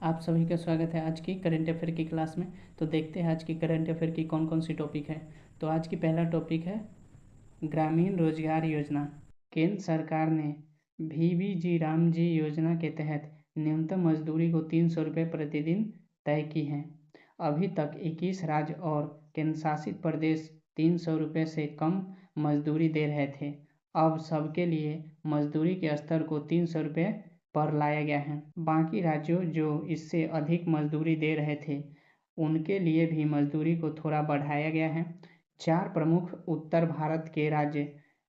आप सभी का स्वागत है आज की करंट अफेयर की क्लास में। तो देखते हैं आज की करंट अफेयर की कौन कौन सी टॉपिक है। तो आज की पहला टॉपिक है ग्रामीण रोजगार योजना। केंद्र सरकार ने VBG रामजी योजना के तहत न्यूनतम मजदूरी को 300 रुपये प्रतिदिन तय की है। अभी तक 21 राज्य और केंद्रशासित प्रदेश 300 रुपये से कम मजदूरी दे रहे थे। अब सबके लिए मजदूरी के स्तर को 300 रुपये पर लाया गया है। बाकी राज्यों जो इससे अधिक मजदूरी दे रहे थे उनके लिए भी मजदूरी को थोड़ा बढ़ाया गया है। 4 प्रमुख उत्तर भारत के राज्य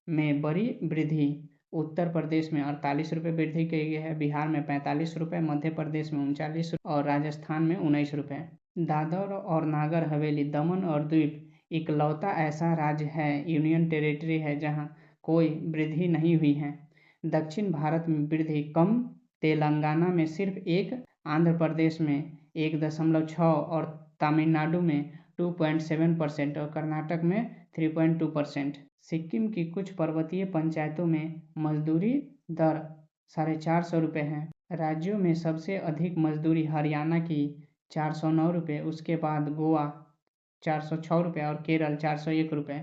में बड़ी वृद्धि। उत्तर प्रदेश में 48 रुपये वृद्धि की गई है, बिहार में 45 रुपये, मध्य प्रदेश में 39 और राजस्थान में 19 रुपये। दादर और नागर हवेली, दमन और द्वीप इकलौता ऐसा राज्य है, यूनियन टेरिटरी है, जहां कोई वृद्धि नहीं हुई है। दक्षिण भारत में वृद्धि कम, तेलंगाना में सिर्फ 1, आंध्र प्रदेश में 1.6 और तमिलनाडु में 2.7% और कर्नाटक में 3.2%। सिक्किम की कुछ पर्वतीय पंचायतों में मजदूरी दर 450 रुपये है। राज्यों में सबसे अधिक मजदूरी हरियाणा की 409 रुपये, उसके बाद गोवा 406 रुपये और केरल 401 रुपये।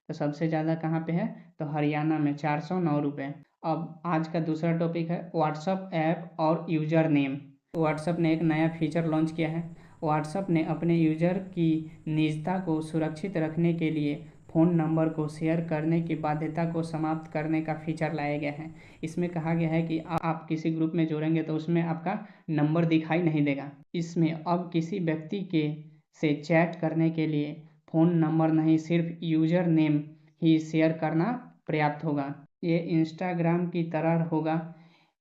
तो सबसे ज़्यादा कहाँ पे है? तो हरियाणा में 409 रुपये। अब आज का दूसरा टॉपिक है व्हाट्सएप ऐप और यूजर नेम। व्हाट्सएप ने एक नया फीचर लॉन्च किया है। व्हाट्सएप ने अपने यूजर की निजता को सुरक्षित रखने के लिए फ़ोन नंबर को शेयर करने की बाध्यता को समाप्त करने का फीचर लाया गया है। इसमें कहा गया है कि आप किसी ग्रुप में जुड़ेंगे तो उसमें आपका नंबर दिखाई नहीं देगा। इसमें अब किसी व्यक्ति के से चैट करने के लिए फ़ोन नंबर नहीं, सिर्फ यूजर नेम ही शेयर करना पर्याप्त होगा। ये इंस्टाग्राम की तरह होगा।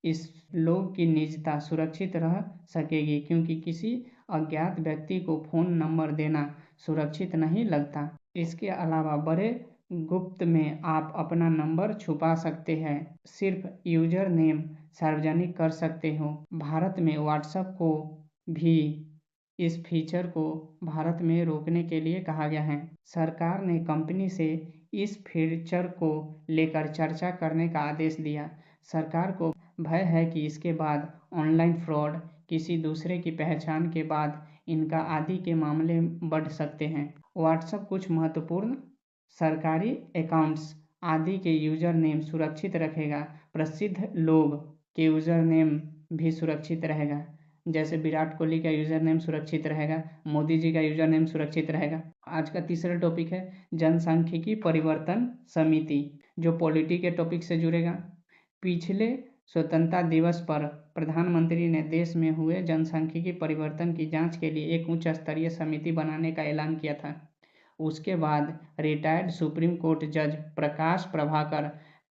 इस लोग की निजता सुरक्षित रह सकेगी क्योंकि किसी अज्ञात व्यक्ति को फ़ोन नंबर देना सुरक्षित नहीं लगता। इसके अलावा बड़े गुप्त में आप अपना नंबर छुपा सकते हैं, सिर्फ यूजर नेम सार्वजनिक कर सकते हो। भारत में व्हाट्सएप को भी इस फीचर को भारत में रोकने के लिए कहा गया है। सरकार ने कंपनी से इस फीचर को लेकर चर्चा करने का आदेश दिया। सरकार को भय है कि इसके बाद ऑनलाइन फ्रॉड, किसी दूसरे की पहचान के बाद इनका आदि के मामले बढ़ सकते हैं। व्हाट्सएप कुछ महत्वपूर्ण सरकारी अकाउंट्स आदि के यूजर नेम सुरक्षित रखेगा। प्रसिद्ध लोग के यूजर नेम भी सुरक्षित रहेगा, जैसे विराट कोहली का यूजर नेम सुरक्षित रहेगा, मोदी जी का यूजर नेम सुरक्षित रहेगा। आज का तीसरा टॉपिक है जनसांख्यिकी परिवर्तन समिति, जो पॉलिटी के टॉपिक से जुड़ेगा। पिछले स्वतंत्रता दिवस पर प्रधानमंत्री ने देश में हुए जनसांख्यिकी परिवर्तन की जांच के लिए एक उच्च स्तरीय समिति बनाने का ऐलान किया था। उसके बाद रिटायर्ड सुप्रीम कोर्ट जज प्रकाश प्रभाकर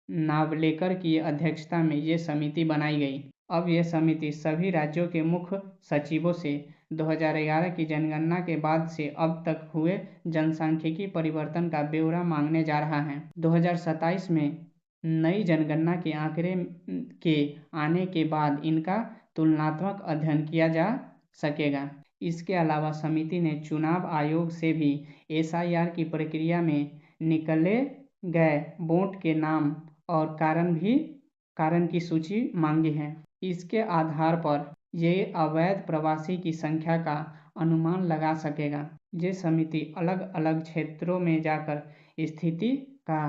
नावलेकर की अध्यक्षता में ये समिति बनाई गई। अब यह समिति सभी राज्यों के मुख्य सचिवों से 2011 की जनगणना के बाद से अब तक हुए जनसांख्यिकी परिवर्तन का ब्यौरा मांगने जा रहा है। 2027 में नई जनगणना के आंकड़े के आने के बाद इनका तुलनात्मक अध्ययन किया जा सकेगा। इसके अलावा समिति ने चुनाव आयोग से भी SIR की प्रक्रिया में निकले गए वोट के नाम और कारण की सूची मांगी है। इसके आधार पर ये अवैध प्रवासी की संख्या का अनुमान लगा सकेगा। ये समिति अलग अलग क्षेत्रों में जाकर स्थिति का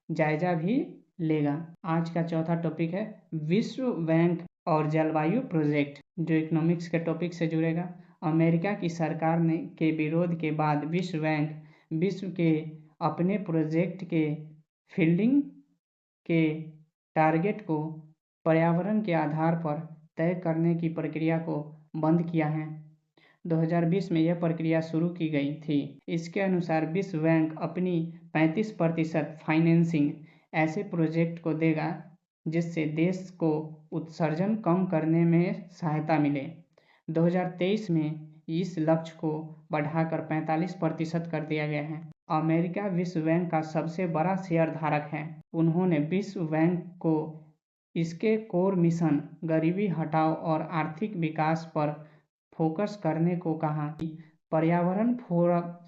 जायजा भी लेगा। आज का चौथा टॉपिक है विश्व बैंक और जलवायु प्रोजेक्ट, जो इकोनॉमिक्स के टॉपिक से जुड़ेगा। अमेरिका की सरकार ने के विरोध के बाद विश्व बैंक विश्व के अपने प्रोजेक्ट के फील्डिंग के टारगेट को पर्यावरण के आधार पर तय करने की प्रक्रिया को बंद किया है। 2020 में यह प्रक्रिया शुरू की गई थी। इसके अनुसार विश्व बैंक अपनी 35% फाइनेंसिंग ऐसे प्रोजेक्ट को देगा जिससे देश को उत्सर्जन कम करने में सहायता मिले। 2023 में इस लक्ष्य को बढ़ाकर 45% कर दिया गया है। अमेरिका विश्व बैंक का सबसे बड़ा शेयरधारक है। उन्होंने विश्व बैंक को इसके कोर मिशन गरीबी हटाओ और आर्थिक विकास पर फोकस करने को कहा। पर्यावरण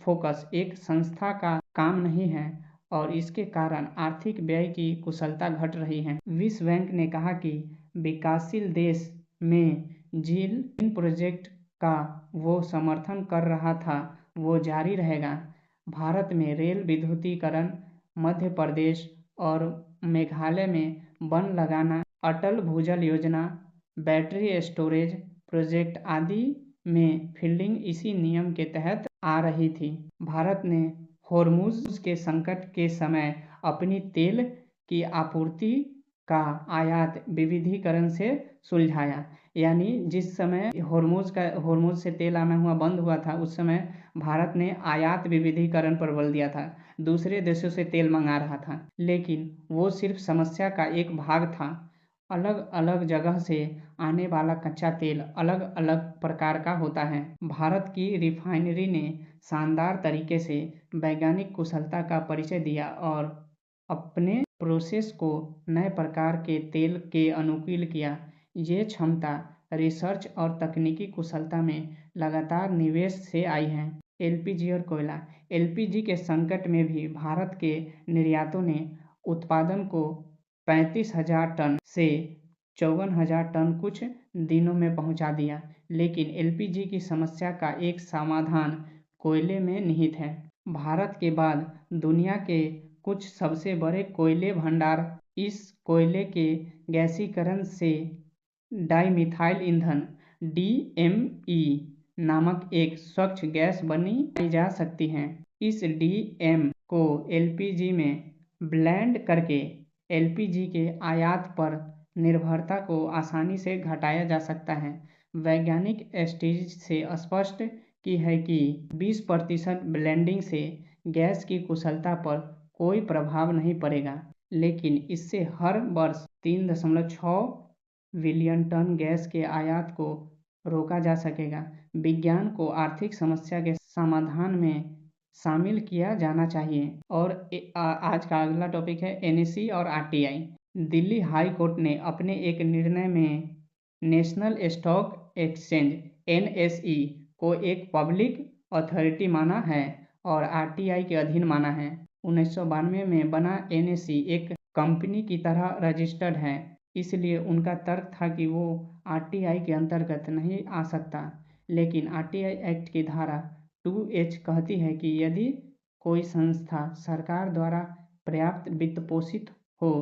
फोकस एक संस्था का काम नहीं है और इसके कारण आर्थिक व्यय की कुशलता घट रही है। विश्व बैंक ने कहा कि विकासशील देश में झील प्रोजेक्ट का वो समर्थन कर रहा था वो जारी रहेगा। भारत में रेल विद्युतीकरण, मध्य प्रदेश और मेघालय में वन लगाना, अटल भूजल योजना, बैटरी स्टोरेज प्रोजेक्ट आदि में फील्डिंग इसी नियम के तहत आ रही थी। भारत ने होर्मुज के संकट के समय अपनी तेल की आपूर्ति का आयात विविधीकरण से सुलझाया। यानी जिस समय होर्मुज से तेल आना हुआ बंद हुआ था, उस समय भारत ने आयात विविधीकरण पर बल दिया था, दूसरे देशों से तेल मंगा रहा था। लेकिन वो सिर्फ समस्या का एक भाग था। अलग अलग जगह से आने वाला कच्चा तेल अलग अलग प्रकार का होता है। भारत की रिफाइनरी ने शानदार तरीके से वैज्ञानिक कुशलता का परिचय दिया और अपने प्रोसेस को नए प्रकार के तेल के अनुकूल किया। ये क्षमता रिसर्च और तकनीकी कुशलता में लगातार निवेश से आई है। एलपीजी और कोयला। एलपीजी के संकट में भी भारत के निर्यातों ने उत्पादन को 35,000 टन से 54,000 टन कुछ दिनों में पहुंचा दिया। लेकिन एलपीजी की समस्या का एक समाधान कोयले में निहित है। भारत के बाद दुनिया के कुछ सबसे बड़े कोयले भंडार इस कोयले के गैसीकरण से डाइमिथाइल ईंधन DME नामक एक स्वच्छ गैस बनाई जा सकती है। इस DM को LPG में ब्लेंड करके LPG के आयात पर निर्भरता को आसानी से घटाया जा सकता है। वैज्ञानिक स्टेज से स्पष्ट की है कि 20% ब्लेंडिंग से गैस की कुशलता पर कोई प्रभाव नहीं पड़ेगा, लेकिन इससे हर वर्ष 3.6 बिलियन टन गैस के आयात को रोका जा सकेगा। विज्ञान को आर्थिक समस्या के समाधान में शामिल किया जाना चाहिए। और आज का अगला टॉपिक है NSE और RTI। दिल्ली हाई कोर्ट ने अपने एक निर्णय में नेशनल स्टॉक एक्सचेंज NSE को एक पब्लिक अथॉरिटी माना है और RTI के अधीन माना है। 1992 में बना NSE एक कंपनी की तरह रजिस्टर्ड है, इसलिए उनका तर्क था कि वो RTI के अंतर्गत नहीं आ सकता। लेकिन RTI एक्ट की धारा 2H कहती है कि यदि कोई संस्था सरकार द्वारा पर्याप्त वित्त पोषित हो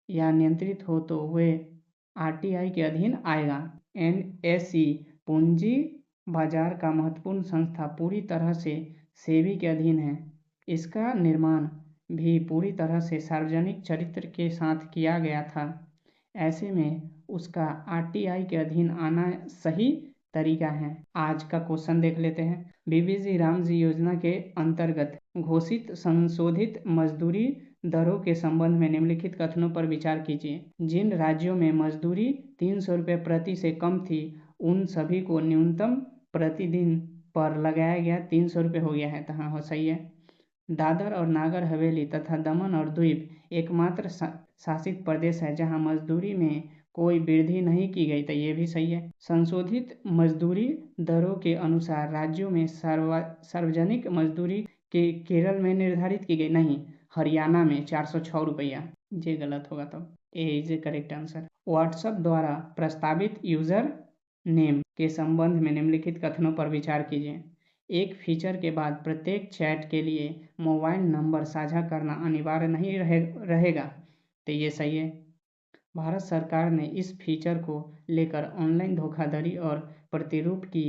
या नियंत्रित हो तो वे RTI के अधीन आएगा। NSE पूंजी बाजार का महत्वपूर्ण संस्था पूरी तरह से सेबी के अधीन है। इसका निर्माण भी पूरी तरह से सार्वजनिक चरित्र के साथ किया गया था। ऐसे में उसका RTI के अधीन आना सही तरीका है। आज का क्वेश्चन देख लेते हैं। बीबीजी रामजी योजना के अंतर्गत घोषित संशोधित मजदूरी दरों के संबंध में निम्नलिखित कथनों पर विचार कीजिए। जिन राज्यों में मजदूरी 300 रुपये प्रति से कम थी, उन सभी को न्यूनतम प्रतिदिन पर लगाया गया 300 रुपये हो गया है। तो हाँ, सही है। दादर और नागर हवेली तथा दमन और द्वीप एकमात्र शासित प्रदेश है जहां मजदूरी में कोई वृद्धि नहीं की गई। तो ये भी सही है। संशोधित मजदूरी दरों के अनुसार राज्यों में सार्वजनिक मजदूरी के केरल में निर्धारित की गई, नहीं, हरियाणा में 406 रुपया। ये गलत होगा, तब A is a correct answer. WhatsApp द्वारा प्रस्तावित यूजर नेम के संबंध में निम्नलिखित कथनों पर विचार कीजिए। एक फीचर के बाद प्रत्येक चैट के लिए मोबाइल नंबर साझा करना अनिवार्य नहीं रहेगा। तो ये सही है। भारत सरकार ने इस फीचर को लेकर ऑनलाइन धोखाधड़ी और प्रतिरूप की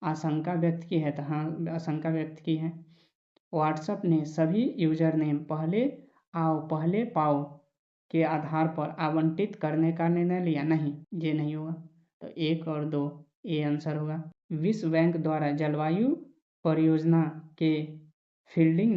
आशंका व्यक्त की है। तो हाँ, आशंका व्यक्त की है। व्हाट्सएप ने सभी यूजर नेम पहले आओ पहले पाओ के आधार पर आवंटित करने का निर्णय लिया, नहीं, ये नहीं होगा। तो 1 और 2 ये आंसर होगा। विश्व बैंक द्वारा जलवायु परियोजना के फील्डिंग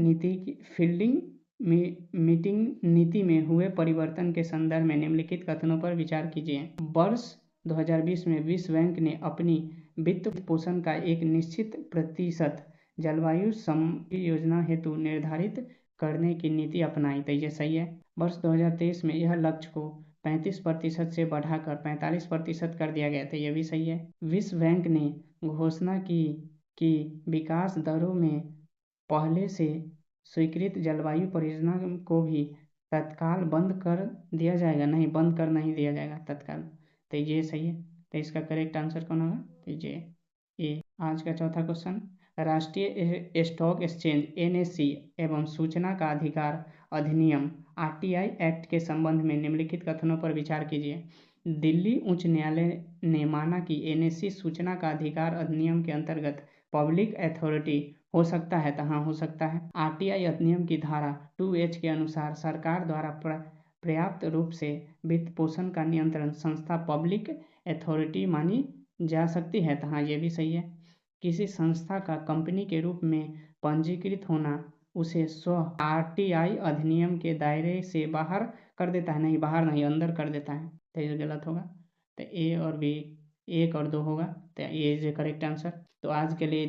मीटिंग नीति में हुए परिवर्तन के संदर्भ में निम्नलिखित कथनों पर विचार कीजिए। वर्ष 2020 में विश्व बैंक ने अपनी वित्त पोषण का एक निश्चित प्रतिशत जलवायु समृद्धि योजना हेतु निर्धारित करने की नीति अपनाई। तो ये सही है। वर्ष 2023 में यह लक्ष्य को 35% से बढ़ाकर 45% कर दिया गया था। ये भी सही है। विश्व बैंक ने घोषणा की कि विकास दरों में पहले से स्वीकृत जलवायु परियोजना को भी तत्काल बंद कर दिया जाएगा, नहीं, बंद कर नहीं दिया जाएगा तत्काल। तो ये सही है। तो इसका करेक्ट आंसर कौन होगा? कीजिए ए। आज का चौथा क्वेश्चन, राष्ट्रीय स्टॉक एक्सचेंज NSE एवं सूचना का अधिकार अधिनियम RTI एक्ट के संबंध में निम्नलिखित कथनों पर विचार कीजिए। दिल्ली उच्च न्यायालय ने माना कि NSE सूचना का अधिकार अधिनियम के अंतर्गत पब्लिक अथॉरिटी हो सकता है, तो हाँ हो सकता है। RTI अधिनियम की धारा 2H के अनुसार सरकार द्वारा पर्याप्त रूप से वित्त पोषण का नियंत्रण संस्था पब्लिक अथॉरिटी मानी जा सकती है, तो हाँ ये भी सही है। किसी संस्था का कंपनी के रूप में पंजीकृत होना उसे RTI अधिनियम के दायरे से बाहर कर देता है, नहीं बाहर नहीं अंदर कर देता है, तो ये गलत होगा। तो ए और बी, 1 और 2 होगा, तो ए इज करेक्ट आंसर। तो आज के लिए